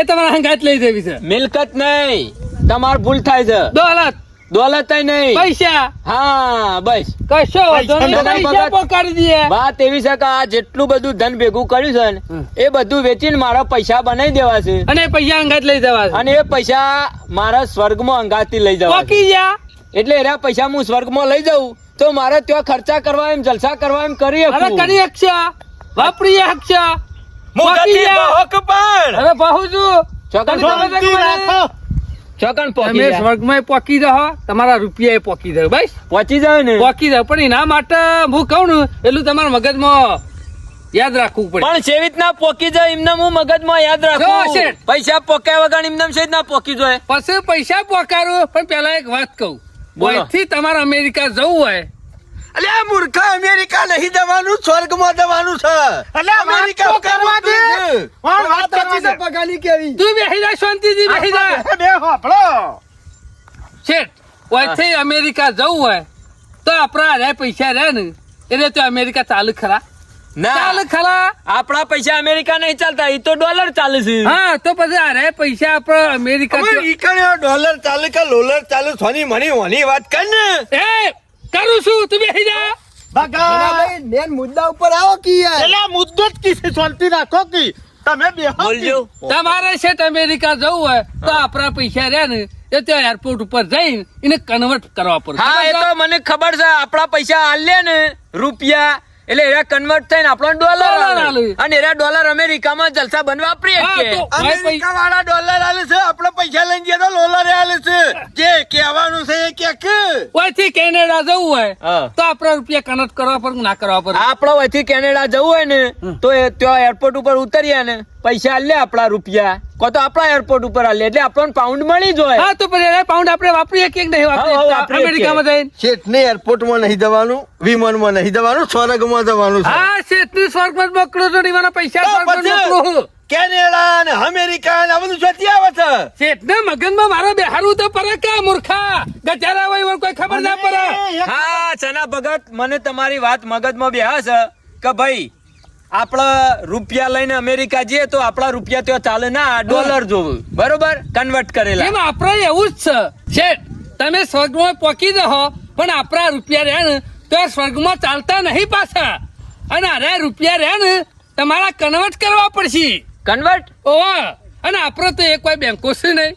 એ તમારા હંગાત લઈ દેવી છે. મિલકત નહીં, તમાર ભૂલ થાય છે. દોલત, દોલત નહીં. પૈસા, હા બસ કશો વાંધો નહીં, પૈસા પૈસા પહોંચાડી દઈએ. વાત એવી છે કે આ જેટલું બધું ધન ભેગું કર્યું છે ને એ બધું વેચીને મારા પૈસા બનાવી દેવા છે અને પૈસા અંગાત લઈ જવા છે. અને એ પૈસા મારા સ્વર્ગમાં અંગાથી લઈ જવા છે. પોકી જા. એટલે એના પૈસા હું સ્વર્ગમાં લઈ જાઉં તો મારે ત્યાં ખર્ચા કરવા એમ જલસા કરવા એમ કરી અરે શકું. કરી શકશો, વાપરી શકશો. પોકી મુગતી જા. બહોક પણ હવે બહુ છું ચોકન તમે શાંતિ રાખો. ચોકન પોકી તમે જાય. સ્વર્ગમાં પોકી જાઓ તમારા રૂપિયા પોકી જાવ બસ પહોંચી જાય ને પોકી જાવ પણ એના માટે હું કહું ને એટલું તમારા મગજમાં યાદ રાખવું પડે પણ સેવિત ના પોકી જાય એમને હું મગજમાં યાદ જો રાખું શેઠ. પૈસા પોકાય વગર એમને સેજ ના પોકી જાય પછી પૈસા પોકારું પણ પેલા એક વાત કહું બોલો. અહીંથી તમારે અમેરિકા જવું હોય અલ્યા મૂર્ખા અમેરિકા નહીં જવાનું સ્વર્ગમાં જવાનું છે અલ્યા, વાત અમેરિકા તો કરવા દે. કોણ વાત કરવા દે? પગાની કેવી તું બેસી જા શાંતિથી બેસી જા એ બે હોભળો. શેઠ અહીંથી અમેરિકા જવું હોય તો આપણા રે પૈસા રહે ને એટલે તો અમેરિકા ચાલુ ખરા ચાલુ ના ખરા આપણા પૈસા અમેરિકા નહીં ચાલતા એ તો ડોલર ચાલે છે હા તો પછી આ રે પૈસા આપણે અમેરિકા અમે ઈકણે ડોલર ચાલે કે લોલર ચાલે સોની મની હોની વાત કર ને એ કરું છું તું બેસી જા બગા. ભાઈ મેન મુદ્દા ઉપર આવો કે યાર એટલે આ મુદ્દો જ કિસે શાંતિ રાખો કી તમે બેહો કી. બોલજો તમારે શેઠ અમેરિકા જવું હોય તો આપણા પૈસા રહ્યા ને એ ત્યાં એરપોર્ટ ઉપર જઈને એને કન્વર્ટ કરવા પડે હા એ તો મને ખબર છે આપણા પૈસા આલે ને રૂપિયા એટલે એરા કન્વર્ટ થઈને આપણો ડોલર ડોલર આલે. આલે. અને એરા ડોલર અમેરિકામાં જલસા બન વાપરીએ હા, કે તો- અમેરિકા વાળા ડોલર આલે છે આપણે પૈસા લઈને જઈએ તો લોલર આલે છે જે કહેવાનું છે એ કે કે ઓયથી કેનેડા જવું હોય હા. તો આપણે રૂપિયા કન્વર્ટ કરવા પડે કે ના કરવા પડે આપણો અહીંથી કેનેડા જવું હોય ને તો એ ત્યાં એરપોર્ટ ઉપર ઉતર્યા ને પૈસા આલે આપણા રૂપિયા કો તો આપણા એરપોર્ટ ઉપર આલે એટલે આપણને પાઉન્ડ મળી જાય હા તો પછી એ પાઉન્ડ આપણે વાપરીએ કે નહીં હા, હા, વાપરીએ વાપરીએ અમેરિકામાં જઈને શેઠને એરપોર્ટમાં નહીં જવાનું વિમાનમાં નહીં જવાનું સ્વર્ગમાં જવાનું છે હા શેઠની સ્વર્ગમાં જ મોકલો છો ને એવાના પૈસા તો સ્વર્ગમાં જ પછી મોકલો કેનેડા ને અમેરિકા ને આ બધું શોધી આવે છે શેઠના મગજમાં મારે બેહારવું તો પડે કે મૂર્ખા ગજારા હોય એમાં કોઈ ખબર ના પડે હા ચના ભગત મને તમારી વાત મગજમાં બેહા છે કે ભાઈ આપણા રૂપિયા લઈને અમેરિકા જઈએ તો આપણા રૂપિયા ત્યાં ચાલે ના ડોલર જોવું બરોબર કન્વર્ટ કરેલા એમ આપણે એવું જ છે શેઠ તમે સ્વર્ગમાં પોકી જાઓ પણ આપણા રૂપિયા રહ્યા ને તો આ સ્વર્ગમાં ચાલતા નહીં પાછા અને અરે રૂપિયા રહ્યા ને તમારા કન્વર્ટ કરવા પડશે કન્વર્ટ ઓવા અને આપણે તો એક કોઈ બેંકો છે નહીં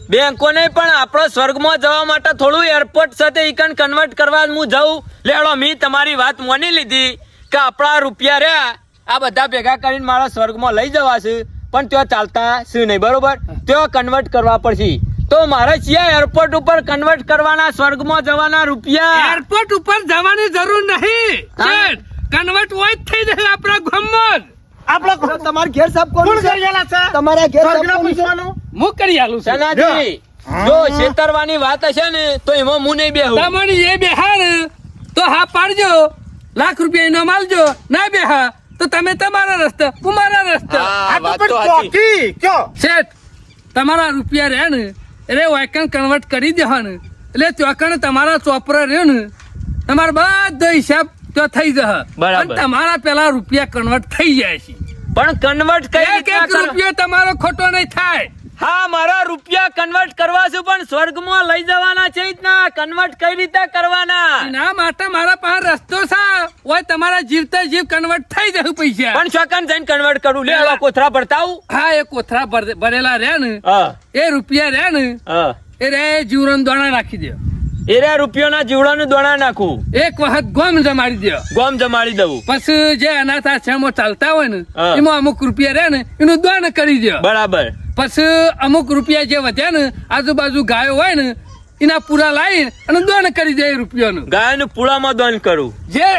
બેંકો નહીં પણ આપણો સ્વર્ગમાં જવા માટે થોડું એરપોર્ટ સાથે ઈકન કન્વર્ટ કરવા હું જાઉં લેડો મી તમારી વાત માની લીધી કે આપણા રૂપિયા રહ્યા આ બધા ભેગા કરીને મારા સ્વર્ગમાં લઈ જવા છે પણ ત્યાં ચાલતા છે નહીં બરોબર ત્યાં કન્વર્ટ કરવા પડશે તો મારે છીએ એરપોર્ટ ઉપર કન્વર્ટ કરવાના સ્વર્ગમાં જવાના રૂપિયા એરપોર્ટ ઉપર જવાની જરૂર નહીં શેઠ કન્વર્ટ હોય જ થઈ જશે આપણા ગામમાં જ. આપણા તમારે ઘેર સાફ કોણ કોણ છે કરી ગયેલા છે તમારા ઘેર સાફ સ્વર્ગના કોણ છે? પૂછવાનું? હું કરી આલું છું સનાજી જો છેતરવાની વાત હશે ને તો એમાં હું નહીં બેહું તમારી એ બેહાર તો હા પાડજો લાખ રૂપિયા એનો માલજો ના બેહા તો તમે તમારા રસ્તે હું મારા રસ્તે આ તો પણ ચોકી કયો શેઠ તમારા રૂપિયા રહ્યા ને એટલે વાયકન કન્વર્ટ કરી દેવા ને એટલે ચોકણ તમારા ચોપરા રહ્યો ને તમારો બધો હિસાબ તો થઈ જશે બરાબર. અને તમારા પેલા રૂપિયા કન્વર્ટ થઈ જાય છે પણ કન્વર્ટ કઈ એક રીતના એક રૂપિયો તમારો ખોટો નહીં થાય હા મારા રૂપિયા કન્વર્ટ કરવા છે પણ સ્વર્ગમાં લઈ જવાના છે રીતના કન્વર્ટ કઈ રીતે કરવાના એના માટે મારા પાસે રસ્તો છે ઓય તમારા જીવતા જીવ કન્વર્ટ થઈ જશે પૈસા પણ ચોકન જઈને કન્વર્ટ કરું લે આવા કોથરા ભરતાવું હા એ કોથરા ભરેલા રહ્યા ને હા એ રૂપિયા રહ્યા ને હા એ રે જીવરણ દોણા નાખી દે એરા રૂપિયોના જીવડાનું દોણા નાખું એક વખત ગોમ જમાડી દે ગોમ જમાડી દઉં પછી જે અનાથ આશ્રમો ચાલતા હોય ને હા. એમાં અમુક રૂપિયા રહે ને એનું દાન કરી દે બરાબર પછી અમુક રૂપિયા જે વધ્યા ને આજુબાજુ ગાયો હોય ને એના પૂરા લાવી અને દાન કરી દે એ રૂપિયાનું ગાયનું પૂળામાં દાન કરું જે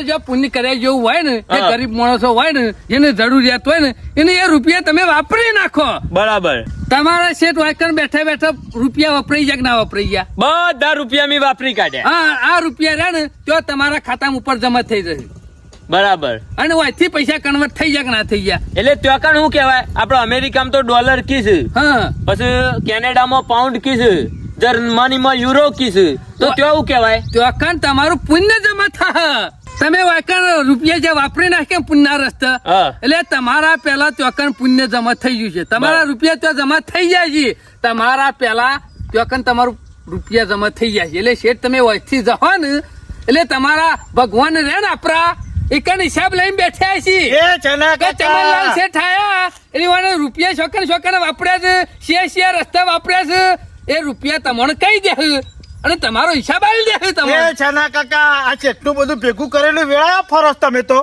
જો પુણ્ય કર્યા જેવું હોય ને જે હા. ગરીબ માણસો હોય ને જેને જરૂરિયાત હોય ને એને એ રૂપિયા તમે વાપરી નાખો બરાબર તમારા શેઠ વાયકણ બેઠા બેઠા રૂપિયા વપરાઈ ગયા કે ના વપરાઈ ગયા બધા રૂપિયા મેં વાપરી કાઢ્યા હા આ રૂપિયા રહ્યા ને તો તમારા ખાતામાં ઉપર જમા થઈ જશે બરાબર અને અહીંથી પૈસા કન્વર્ટ થઈ ગયા કે ના થઈ ગયા એટલે ત્યાં કણ શું કહેવાય આપડે અમેરિકામાં તો ડોલર કીસ હા પછી કેનેડામાં પાઉન્ડ કીસ જર્મનીમાં યુરો કીસ તો ત્યાં શું કહેવાય તો અકાન તમારું પુણ્ય જમા થાય તમે વાયકણ રૂપિયા જે વાપરી નાખ્યા પુણ્ય રસ્તા હા. એટલે તમારા પેલા ત્યોકન પુણ્ય જમા થઈ ગયું છે તમારા રૂપિયા ત્યાં જમા થઈ જાય છે તમારા પેલા ત્યોકન તમારું રૂપિયા જમા થઈ જાય છે એટલે શેઠ તમે વહીથી જાઓ ને એટલે તમારા ભગવાન રહે ને આપણા એકન હિસાબ લઈને બેઠા છીએ એ ચના કે ચમનલાલ કાકા શેઠ આયા એટલે વાને રૂપિયા છોકન વાપર્યા છે શિયા રસ્તા વાપર્યા છે એ રૂપિયા તમને કઈ દે અને તમારો હિસાબ આવી દે એ તમારે ચના કાકા આ જેટલું બધું ભેગું કરેલું વેળા ફરસ તમે તો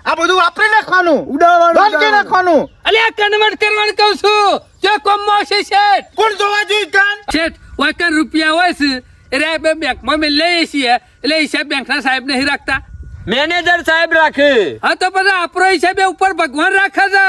આ બધું વાપરી નાખવાનું ઉડાડવાનું, બંધ કરી નાખવાનું. અલ્યા કન્વર્ટ કરવાનું કહું છું જો કોમમાં હશે શેઠ કોણ જોવા જોઈએ કાન? શેઠ વાકન રૂપિયા હોય છે એટલે આપણે બેંકમાં મેં લઈએ છીએ એટલે હિસાબ બેંકના સાહેબ નહીં રાખતા મેનેજર સાહેબ રાખે. હા તો પછી આપણો હિસાબે ઉપર ભગવાન રાખે છે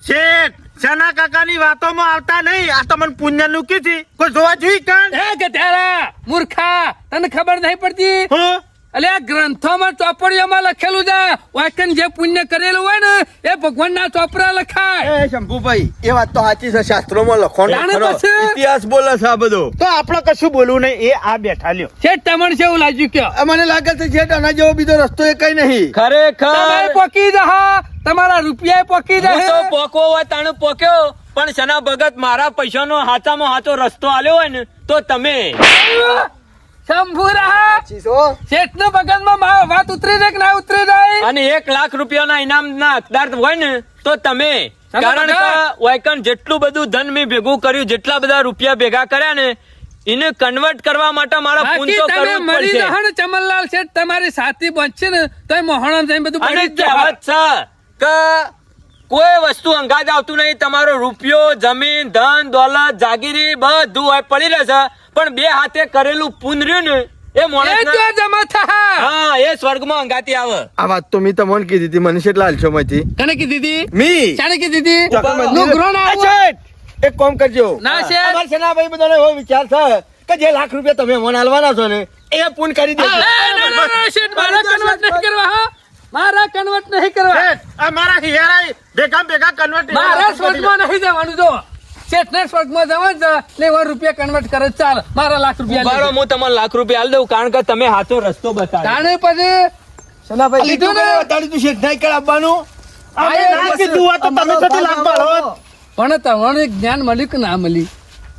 શેઠ સના કાકાની વાતોમાં આવતા નહીં. આ તો મને પુણ્ય નું કીધી કોઈ જોવા જોઈએ કાન? એ ગધેડા મૂર્ખા તને ખબર નહીં પડતી હો? એટલે આ ગ્રંથોમાં ચોપડીઓમાં લખેલું છે વાકન જે પુણ્ય કરેલું હોય ને એ ભગવાનના ચોપડા લખાય એ શંભુભાઈ એ વાત તો સાચી છે શાસ્ત્રોમાં લખો જાણે પછી? ઇતિહાસ બોલે છે આ બધો તો આપણે કશું બોલવું નહીં. એ આ બેઠા લ્યો. શેઠ તમને કેવું લાગ્યું કયો મને લાગે છે છે આના જેવો બીજો રસ્તો એ કઈ નહીં તમે ખરેખર પોકી જહા તમારા રૂપિયા પોકી હું તો જશે પોકવો હોય તાણું પોક્યો પણ સના ભગત મારા પૈસાનો હાચામાં હાચો રસ્તો આલ્યો હોય ને તો તમે શંભુ રહા ચીસો શેઠ નો બગલમાં વાત ઉતરી જાય કે ના ઉતરી જાય અને 1 લાખ રૂપિયાના ઇનામના હકદાર હોય ને તો તમે તમે કારણ બધા? કે વાયકન જેટલું બધું ધન મેં ભેગું કર્યું જેટલા બધા રૂપિયા ભેગા કર્યા ને એને કન્વર્ટ કરવા માટે મારા પૂન બાકી તો તમે કરવું જ મરી પડશે. જહો ને ચમનલાલ શેઠ તમારી સાથી બનશે ને તો મોહણમ જઈને બધું અને પડી જ જશે. કહેવત છે કે કોઈ વસ્તુ અંગાજ આવતું નહીં. તમારો રૂપિયો જમીન ધન દોલત જાગીરી બધું હોય પડી રહેશે પણ બે હાથે કરેલું પુન રહ્યું ને એ એ માણસને- જો જમા થા હા એ સ્વર્ગમાં અંગાતી આવે. આ વાત તો મેં તમને કીધી હતી મને કેટલા હાલશો માંથી કને કીધી હતી મી ચાણે કીધી હતી ચોક્કસ મંદિર. નુગરો ના આ આવું. શેઠ, એક કામ કરજો ના શેઠ. અમારા સેનાભાઈ બધાને એવો વિચાર છે કે જે લાખ રૂપિયા તમે મને આલવાના છો ને એ પૂન કરી એ, દેજો ના, ના, ના, શેઠ, મારા કન્વર્ટ નહીં કરવા હા મારા કન્વર્ટ નહીં કરવા શેઠ, આ મારા હિયારા ભેગા ભેગા કન્વર્ટ મારા સ્વર્ગમાં નહીં જવાનું જો શેઠ ને સ્વર્ગમાં જવાનું છે એટલે 1 રૂપિયા કન્વર્ટ કરે ચાલ મારા લાખ રૂપિયા ઉભા રહો, લીધે. હું તમને લાખ રૂપિયા આલ દઉં કારણ કે તમે હાથો રસ્તો બતાવ્યો. તાણે પછી સનાભાઈ લીધું ને? બતાડી તું શેઠ નહીં કર આપવાનું અમે ના કીધું હોત તો તમે થતી લાખ પાડો. પણ તમને જ્ઞાન મળ્યું કે ના મળ્યું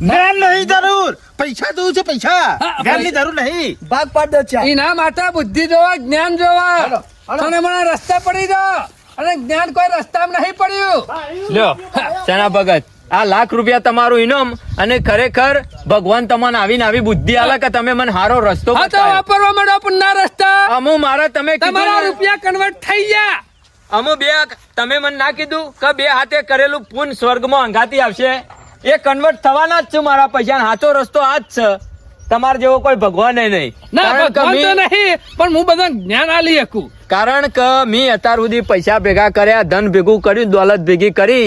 જ્ઞાન નહીં જરૂર. પૈસા જોવું છે પૈસા. હા, જ્ઞાનની જરૂર નહીં. ભાગ પાડ દો ચા એના માટે બુદ્ધિ જોવા જ્ઞાન જોવા હાલો. અને મને રસ્તે પડી જાઓ અને જ્ઞાન કોઈ રસ્તામાં નહીં પડ્યું લ્યો સેના ભગત આ લાખ રૂપિયા તમારું ઇનામ અને ખરેખર ભગવાન તમને આવીને આવી બુદ્ધિ આલે કે તમે મને હારો રસ્તો હા તો બતાવ્યો. વાપરવા માંડો પુનઃ રસ્તા અમુ મારા તમે કીધું તમારા ને, રૂપિયા કન્વર્ટ થઈ ગયા અમુ બે તમે મને ના કીધું કે બે હાથે કરેલું પૂન સ્વર્ગમાં અંગાતી આવશે એ કન્વર્ટ થવાના જ છે મારા પૈસા હાચો રસ્તો આ જ છે તમારા જેવો કોઈ ભગવાન નહીં. ના કારણ કે ભગવાન તો મી- નહીં પણ હું બધા જ્ઞાન આલી શકું કારણ કે મેં અત્યાર સુધી પૈસા ભેગા કર્યા ધન ભેગું કર્યું દોલત ભેગી કરી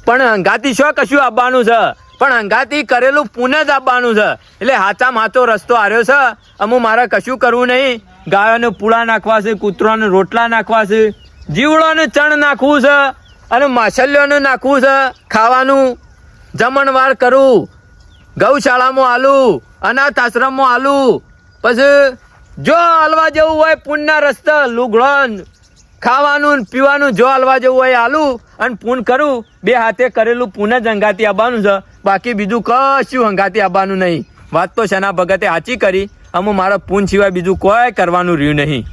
પણ અંગાતી શું કશું આપવાનું છે પણ અંગાતી કરેલું પુણ્ય જ આપવાનું છે એટલે હાચામાં હાચો રસ્તો હાર્યો છે અમુ મારે કશું કરવું નહીં ગાયોને પૂળા નાખવા છે કૂતરાને રોટલા નાખવા છે જીવડોને ચણ નાખવું છે અને માછલીઓને નાખવું છે ખાવાનું જમણવાર કરું ગૌશાળામાં આલું અનાથ આશ્રમમાં આલું પછી જો હાલવા જવું હોય પુણ્યના રસ્તા લુગડો ખાવાનું ને પીવાનું જો હાલવા જવું હોય આલું અને પૂન કરું બે હાથે કરેલું પૂન જ હંગાતી આવવાનું છે બાકી બીજું કશું હંગાતી આવવાનું નહીં વાત તો શેના ભગતે સાચી કરી અમુ મારા પૂન સિવાય બીજું કોઈ કરવાનું રહ્યું નહીં